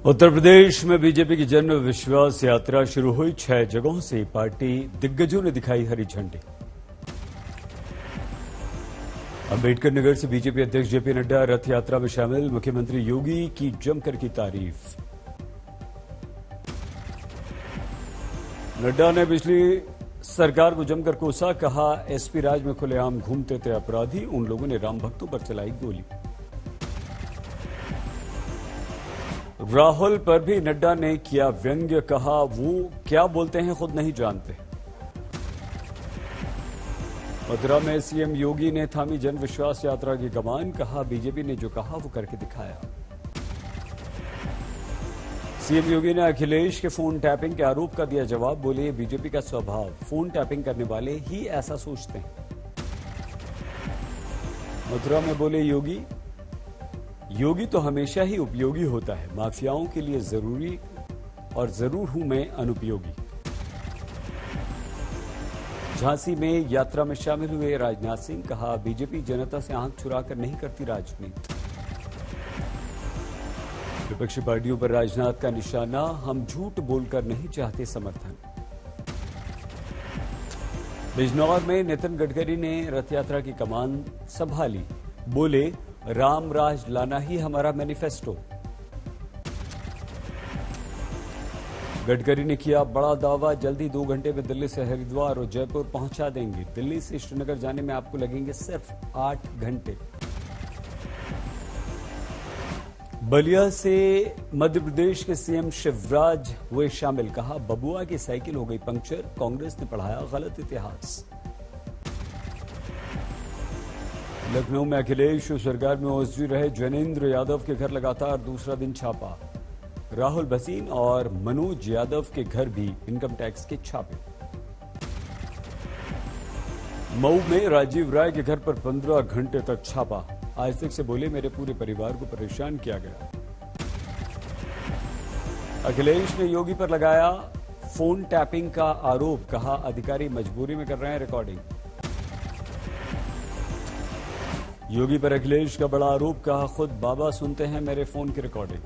उत्तर प्रदेश में बीजेपी की जन विश्वास यात्रा शुरू हुई। 6 जगहों से पार्टी दिग्गजों ने दिखाई हरी झंडी। अंबेडकर नगर से बीजेपी अध्यक्ष जेपी नड्डा रथ यात्रा में शामिल। मुख्यमंत्री योगी की जमकर की तारीफ। नड्डा ने पिछली सरकार को जमकर कोसा, कहा एसपी राज में खुलेआम घूमते थे अपराधी, उन लोगों ने राम भक्तों पर चलाई गोली। राहुल पर भी नड्डा ने किया व्यंग्य, कहा वो क्या बोलते हैं खुद नहीं जानते। मथुरा में सीएम योगी ने थामी जन विश्वास यात्रा की कमान, कहा बीजेपी ने जो कहा वो करके दिखाया। सीएम योगी ने अखिलेश के फोन टैपिंग के आरोप का दिया जवाब, बोले बीजेपी का स्वभाव, फोन टैपिंग करने वाले ही ऐसा सोचते हैं। मथुरा में बोले योगी तो हमेशा ही उपयोगी होता है, माफियाओं के लिए जरूरी और जरूर हूं मैं अनुपयोगी। झांसी में यात्रा में शामिल हुए राजनाथ सिंह, कहा बीजेपी जनता से आंख चुराकर नहीं करती राजनीति। विपक्षी पार्टियों पर राजनाथ का निशाना, हम झूठ बोलकर नहीं चाहते समर्थन। बिजनौर में नितिन गडकरी ने रथ यात्रा की कमान संभाली, बोले राम राज लाना ही हमारा मैनिफेस्टो। गडकरी ने किया बड़ा दावा, जल्दी 2 घंटे में दिल्ली से हरिद्वार और जयपुर पहुंचा देंगे। दिल्ली से श्रीनगर जाने में आपको लगेंगे सिर्फ 8 घंटे। बलिया से मध्य प्रदेश के सीएम शिवराज हुए शामिल, कहा बबुआ की साइकिल हो गई पंक्चर, कांग्रेस ने पढ़ाया गलत इतिहास। लखनऊ में अखिलेश सरकार में ओएसडी रहे ज्ञानेंद्र यादव के घर लगातार दूसरा दिन छापा। राहुल भसीन और मनोज यादव के घर भी इनकम टैक्स के छापे। मऊ में राजीव राय के घर पर 15 घंटे तक छापा। आज तक से बोले मेरे पूरे परिवार को परेशान किया गया। अखिलेश ने योगी पर लगाया फोन टैपिंग का आरोप, कहा अधिकारी मजबूरी में कर रहे हैं रिकॉर्डिंग। योगी पर अखिलेश का बड़ा आरोप, कहा खुद बाबा सुनते हैं मेरे फोन की रिकॉर्डिंग।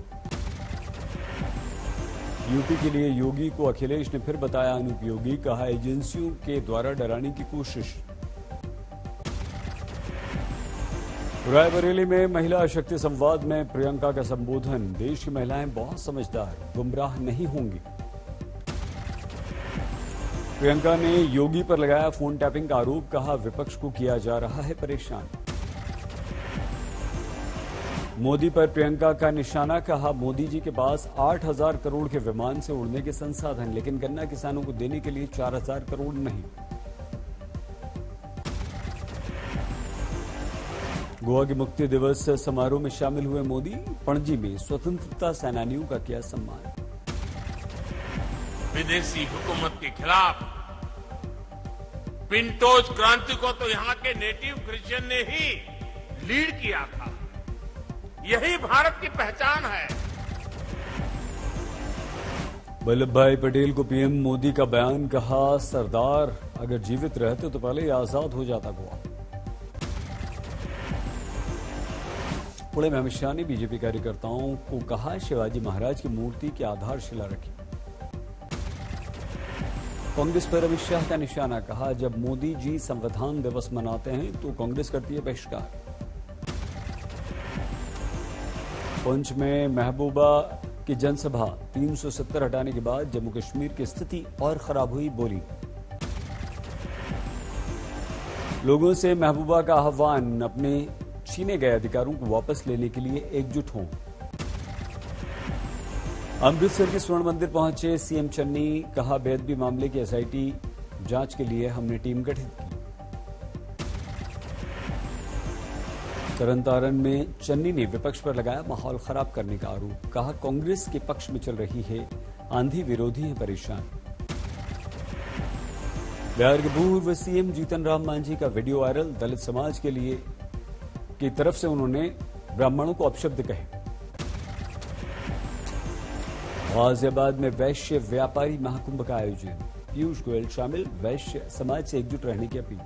यूपी के लिए योगी को अखिलेश ने फिर बताया अनुपयोगी, कहा एजेंसियों के द्वारा डराने की कोशिश। रायबरेली में महिला शक्ति संवाद में प्रियंका का संबोधन, देश की महिलाएं बहुत समझदार, गुमराह नहीं होंगी। प्रियंका ने योगी पर लगाया फोन टैपिंग का आरोप, कहा विपक्ष को किया जा रहा है परेशान। मोदी पर प्रियंका का निशाना, कहा मोदी जी के पास 8,000 करोड़ के विमान से उड़ने के संसाधन, लेकिन गन्ना किसानों को देने के लिए 4,000 करोड़ नहीं। गोवा के मुक्ति दिवस समारोह में शामिल हुए मोदी, पणजी में स्वतंत्रता सेनानियों का किया सम्मान। विदेशी हुकूमत के खिलाफ पिंटोज क्रांति को तो यहां के नेटिव क्रिश्चियन ने ही लीड किया था। यही भारत की पहचान है। वल्लभ भाई पटेल को पीएम मोदी का बयान, कहा सरदार अगर जीवित रहते तो पहले ही आजाद हो जाता गोवा। पुणे में अमित शाह ने बीजेपी कार्यकर्ताओं को कहा शिवाजी महाराज की मूर्ति की आधारशिला रखी। कांग्रेस पर अमित शाह का निशाना, कहा जब मोदी जी संविधान दिवस मनाते हैं तो कांग्रेस करती है बहिष्कार। पुंछ में महबूबा की जनसभा, 370 हटाने के बाद जम्मू कश्मीर की स्थिति और खराब हुई, बोली लोगों से महबूबा का आह्वान, अपने छीने गए अधिकारों को वापस लेने के लिए एकजुट हों। अमृतसर के स्वर्ण मंदिर पहुंचे सीएम चन्नी, कहा बेदबी मामले की एसआईटी जांच के लिए हमने टीम गठित की। तरनतारन में चन्नी ने विपक्ष पर लगाया माहौल खराब करने का आरोप, कहा कांग्रेस के पक्ष में चल रही है आंधी, विरोधी है परेशान। बिहार के पूर्व सीएम जीतन राम मांझी का वीडियो वायरल, दलित समाज के लिए की तरफ से उन्होंने ब्राह्मणों को अपशब्द कहे। गाजियाबाद में वैश्य व्यापारी महाकुंभ का आयोजन, पीयूष गोयल शामिल, वैश्य समाज से एकजुट रहने की अपील।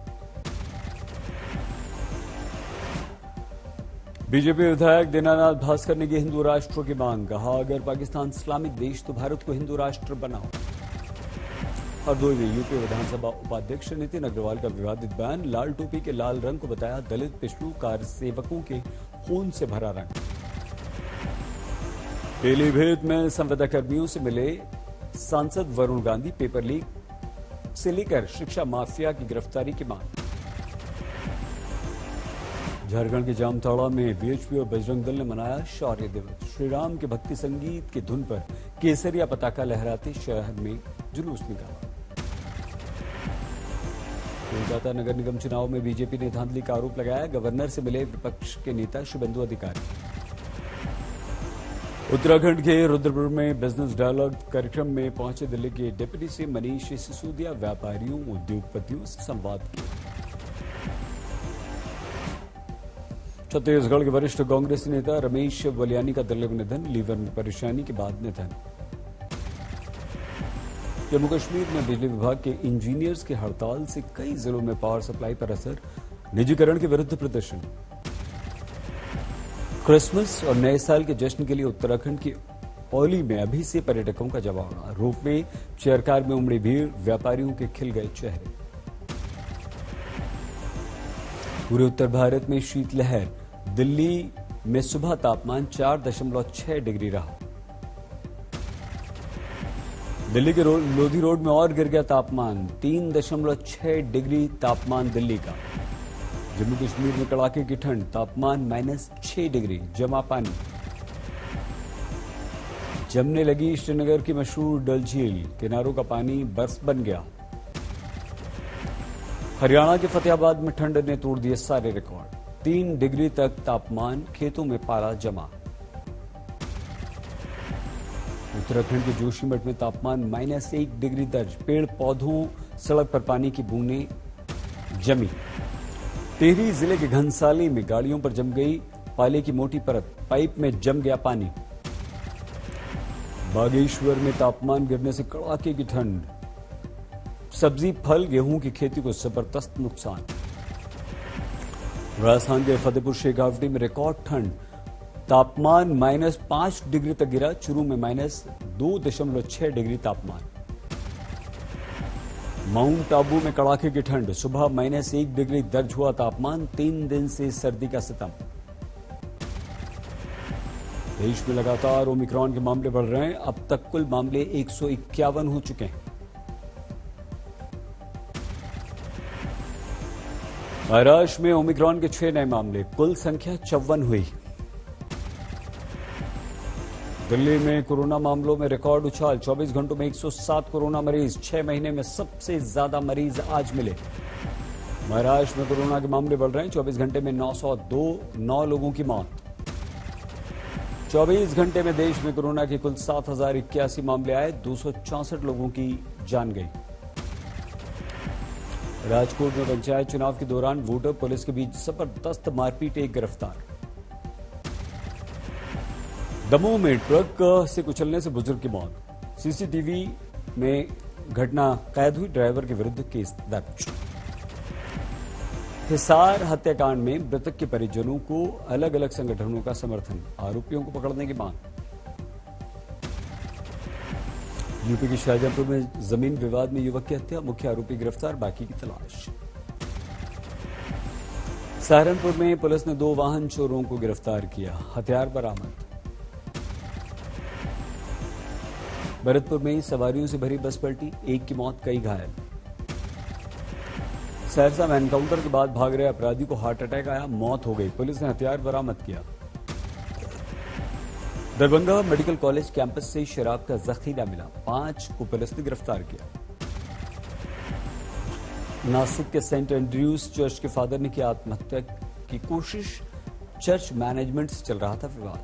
बीजेपी विधायक दीनानाथ भास्कर ने की हिंदू राष्ट्र की मांग। कहा, अगर पाकिस्तान इस्लामिक देश तो भारत को हिंदू राष्ट्र बनाओ। हरदोई में यूपी विधानसभा उपाध्यक्ष नितिन अग्रवाल का विवादित बयान। लाल टोपी के लाल रंग को बताया दलित पिछड़ू कार सेवकों के खून से भरा रंग। पीलीभीत में संविदा कर्मियों से मिले सांसद वरुण गांधी। पेपर लीक से लेकर शिक्षा माफिया की गिरफ्तारी की मांग। झारखंड के जामताड़ा में वीएचपी और बजरंग दल ने मनाया शौर्य दिवस। श्रीराम के भक्ति संगीत की धुन पर केसरिया पताका लहराते शहर में जुलूस निकाला। कोलकाता नगर निगम चुनाव में बीजेपी ने धांधली का आरोप लगाया। गवर्नर से मिले विपक्ष के नेता शुभेंदु अधिकारी। उत्तराखंड के रुद्रपुर में बिजनेस डायलॉग कार्यक्रम में पहुंचे दिल्ली के डिप्टी सीएम मनीष सिसोदिया। व्यापारियों उद्योगपतियों से संवाद किया। छत्तीसगढ़ के वरिष्ठ कांग्रेसी नेता रमेश वलियानी का दिल्ली में निधन। लीवर में परेशानी के बाद निधन। जम्मू कश्मीर में बिजली विभाग के इंजीनियर्स की हड़ताल से कई जिलों में पावर सप्लाई पर असर। निजीकरण के विरुद्ध प्रदर्शन। क्रिसमस और नए साल के जश्न के लिए उत्तराखंड की औली में अभी से पर्यटकों का जमावड़ा। रोपवे चेयरकार में उमड़ी भीड़। व्यापारियों के खिल गए चेहरे। पूरे उत्तर भारत में शीतलहर। दिल्ली में सुबह तापमान 4.6 डिग्री रहा। दिल्ली के लोधी रोड में और गिर गया तापमान। 3.6 डिग्री तापमान दिल्ली का। जम्मू कश्मीर में कड़ाके की ठंड। तापमान -6 डिग्री। जमा पानी। जमने लगी श्रीनगर की मशहूर डल झील। किनारों का पानी बर्फ बन गया। हरियाणा के फतेहाबाद में ठंड ने तोड़ दिए सारे रिकॉर्ड। 3 डिग्री तक तापमान। खेतों में पारा जमा। उत्तराखंड के जोशीमठ में तापमान -1 डिग्री दर्ज। पेड़ पौधों सड़क पर पानी की बूंदें जमी। टिहरी जिले के घनसाली में गाड़ियों पर जम गई पाले की मोटी परत। पाइप में जम गया पानी। बागेश्वर में तापमान गिरने से कड़ाके की ठंड। सब्जी फल गेहूं की खेती को जबरदस्त नुकसान। राजस्थान के फतेहपुर शेखावटी में रिकॉर्ड ठंड। तापमान -5 डिग्री तक गिरा। चूरू में -2.6 डिग्री तापमान। माउंट आबू में कड़ाके की ठंड। सुबह -1 डिग्री दर्ज हुआ तापमान। 3 दिन से सर्दी का सितम। देश में लगातार ओमिक्रॉन के मामले बढ़ रहे हैं। अब तक कुल मामले 151 हो चुके हैं। महाराष्ट्र में ओमिक्रॉन के 6 नए मामले। कुल संख्या 54 हुई। दिल्ली में कोरोना मामलों में रिकॉर्ड उछाल। 24 घंटों में 107 कोरोना मरीज। 6 महीने में सबसे ज्यादा मरीज आज मिले। महाराष्ट्र में कोरोना के मामले बढ़ रहे हैं। 24 घंटे में 9 लोगों की मौत। 24 घंटे में देश में कोरोना के कुल 7,081 मामले आए। 264 लोगों की जान गई। राजकोट में पंचायत चुनाव के दौरान वोटर पुलिस के बीच जबरदस्त मारपीट। एक गिरफ्तार। दमोह में ट्रक से कुचलने से बुजुर्ग की मौत। सीसीटीवी में घटना कैद हुई। ड्राइवर के विरुद्ध केस दर्ज। हिसार हत्याकांड में मृतक के परिजनों को अलग अलग संगठनों का समर्थन। आरोपियों को पकड़ने की मांग। यूपी के शाहजहांपुर में जमीन विवाद में युवक की हत्या। मुख्य आरोपी गिरफ्तार। बाकी की तलाश। सहारनपुर में पुलिस ने 2 वाहन चोरों को गिरफ्तार किया। हथियार बरामद। भरतपुर में सवारियों से भरी बस पलटी। 1 की मौत, कई घायल। सहरसा में एनकाउंटर के बाद भाग रहे अपराधी को हार्ट अटैक आया। मौत हो गई। पुलिस ने हथियार बरामद किया। दरभंगा मेडिकल कॉलेज कैंपस से शराब का जखीरा मिला। 5 को पुलिस ने गिरफ्तार किया। नासिक के सेंट एंड्रयूज चर्च के फादर ने की आत्महत्या की कोशिश। चर्च मैनेजमेंट से चल रहा था विवाद।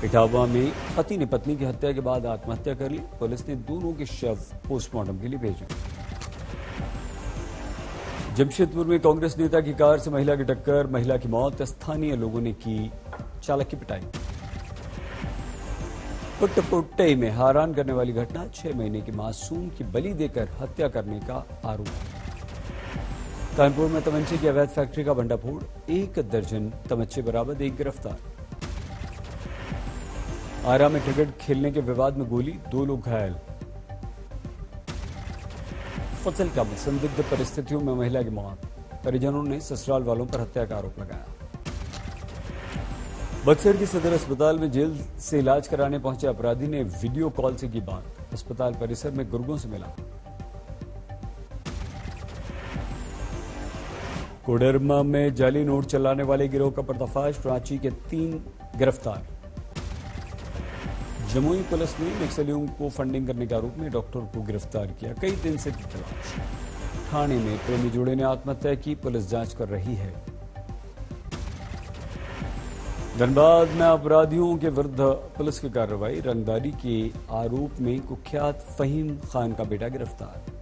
इटावा में पति ने पत्नी की हत्या के बाद आत्महत्या कर ली। पुलिस ने दोनों के शव पोस्टमार्टम के लिए भेजे। जमशेदपुर में कांग्रेस नेता की कार से महिला की टक्कर। महिला की मौत। स्थानीय लोगों ने की चालक की पिटाई। पुट्टपुट्टई में हैरान करने वाली घटना। 6 महीने की मासूम की बलि देकर हत्या करने का आरोप। कानपुर में तमंचे की अवैध फैक्ट्री का भंडाफोड़, 1 दर्जन तमंचे बरामद, 1 गिरफ्तार। आरा में क्रिकेट खेलने के विवाद में गोली, 2 लोग घायल। फजलका में संदिग्ध परिस्थितियों में महिला की मौत, परिजनों ने ससुराल वालों पर हत्या का आरोप लगाया। बक्सर के सदर अस्पताल में जेल से इलाज कराने पहुंचे अपराधी ने वीडियो कॉल से की बात, अस्पताल परिसर में गुर्गों से मिला। कोडरमा में जाली नोट चलाने वाले गिरोह का पर्दाफाश, रांची के 3 गिरफ्तार। जमुई पुलिस ने नक्सलियों को फंडिंग करने के आरोप में डॉक्टर को गिरफ्तार किया, कई दिन से तलाश। ठाणे में प्रेमी जोड़े ने आत्महत्या की, पुलिस जांच कर रही है। धनबाद में अपराधियों के विरुद्ध पुलिस की कार्रवाई, रंगदारी के आरोप में कुख्यात फहीम खान का बेटा गिरफ्तार।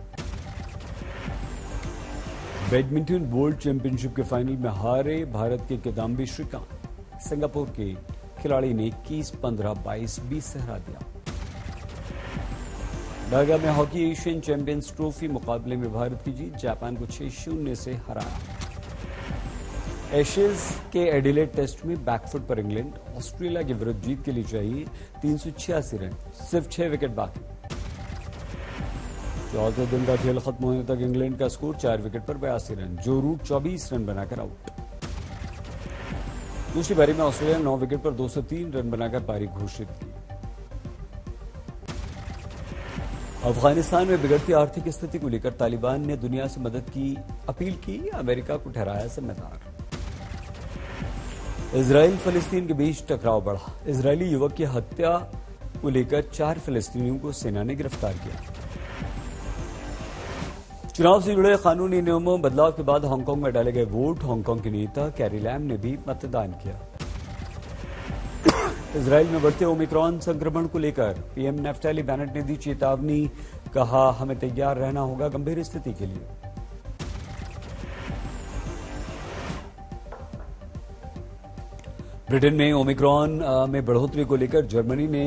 बैडमिंटन वर्ल्ड चैंपियनशिप के फाइनल में हारे भारत के किदाम्बी श्रीकांत, सिंगापुर के खिलाड़ी ने 21-15, 22-20 से हरा दिया। ढाका में हॉकी एशियन चैंपियंस ट्रॉफी मुकाबले में भारत की जीत, जापान को 6-0 से हराया। एशेज के एडिलेड टेस्ट में बैकफुट पर इंग्लैंड, ऑस्ट्रेलिया के विरुद्ध जीत के लिए चाहिए 386 रन, सिर्फ 6 विकेट बाकी। चौथे दिन का खेल खत्म होने तक इंग्लैंड का स्कोर 4 विकेट पर 82 रन, जो रूट 24 रन बनाकर आउट। दूसरी पारी में ऑस्ट्रेलिया ने 9 विकेट पर 203 रन बनाकर पारी घोषित की। अफगानिस्तान में बिगड़ती आर्थिक स्थिति को लेकर तालिबान ने दुनिया से मदद की अपील की, अमेरिका को ठहराया जिम्मेदार। इजराइल फलस्तीन के बीच टकराव बढ़ा, इजरायली युवक की हत्या को लेकर 4 फिलिस्तीनियों को सेना ने गिरफ्तार किया। चुनाव से जुड़े कानूनी नियमों बदलाव के बाद हांगकांग में डाले गए वोट, हांगकांग के नेता कैरी लैम ने भी मतदान किया। इजराइल में बढ़ते ओमिक्रॉन संक्रमण को लेकर पीएम नेफ्ताली बेनेट ने दी चेतावनी, कहा हमें तैयार रहना होगा गंभीर स्थिति के लिए। ब्रिटेन में ओमिक्रॉन में बढ़ोतरी को लेकर जर्मनी ने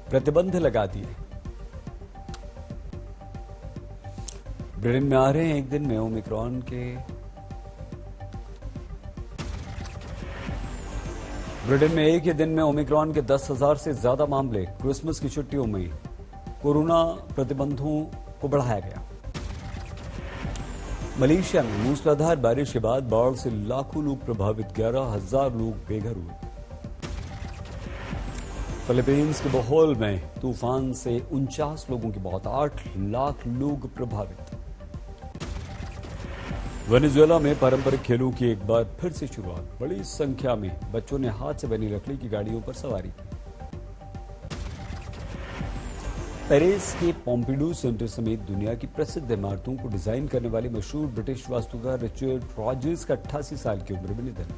प्रतिबंध लगा दिए। ब्रिटेन में आ रहे हैं एक दिन में ओमिक्रॉन के ब्रिटेन में एक ही दिन में ओमिक्रॉन के 10,000 से ज्यादा मामले, क्रिसमस की छुट्टियों में कोरोना प्रतिबंधों को बढ़ाया गया। मलेशिया में मूसलाधार बारिश के बाद बाढ़ से लाखों लोग प्रभावित, 11,000 लोग बेघर हुए। फिलीपींस के बोहोल में तूफान से 49 लोगों की मौत, 8 लाख लोग प्रभावित। वेनेजुएला में पारंपरिक खेलों की एक बार फिर से शुरुआत, बड़ी संख्या में बच्चों ने हाथ से बनी लकड़ी की गाड़ियों पर सवारी की। पेरिस के पोम्पिडू सेंटर समेत दुनिया की प्रसिद्ध इमारतों को डिजाइन करने वाले मशहूर ब्रिटिश वास्तुकार रिचर्ड रॉजर्स का 88 साल की उम्र में निधन।